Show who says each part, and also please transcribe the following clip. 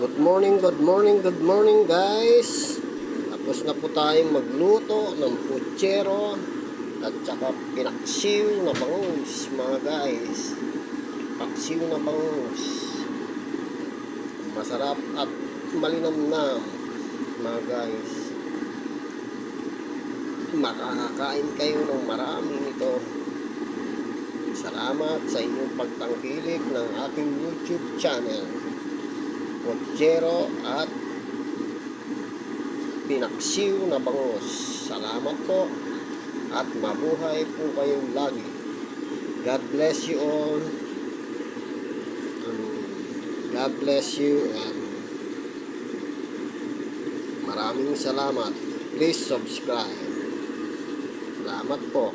Speaker 1: Good morning, good morning, good morning guys. Tapos na po tayong magluto ng putsero at saka pinaksiw na bangus mga guys. Paksiw na bangus. Masarap at malinamnam mga guys. Makakakain kayo ng marami nito. Salamat sa inyong pagtangkilik ng aking YouTube channel. Putsero at pinaksiw na bangus. Salamat po at mabuhay po kayong lagi. God bless you all. God bless you and maraming salamat. Please subscribe. Salamat po.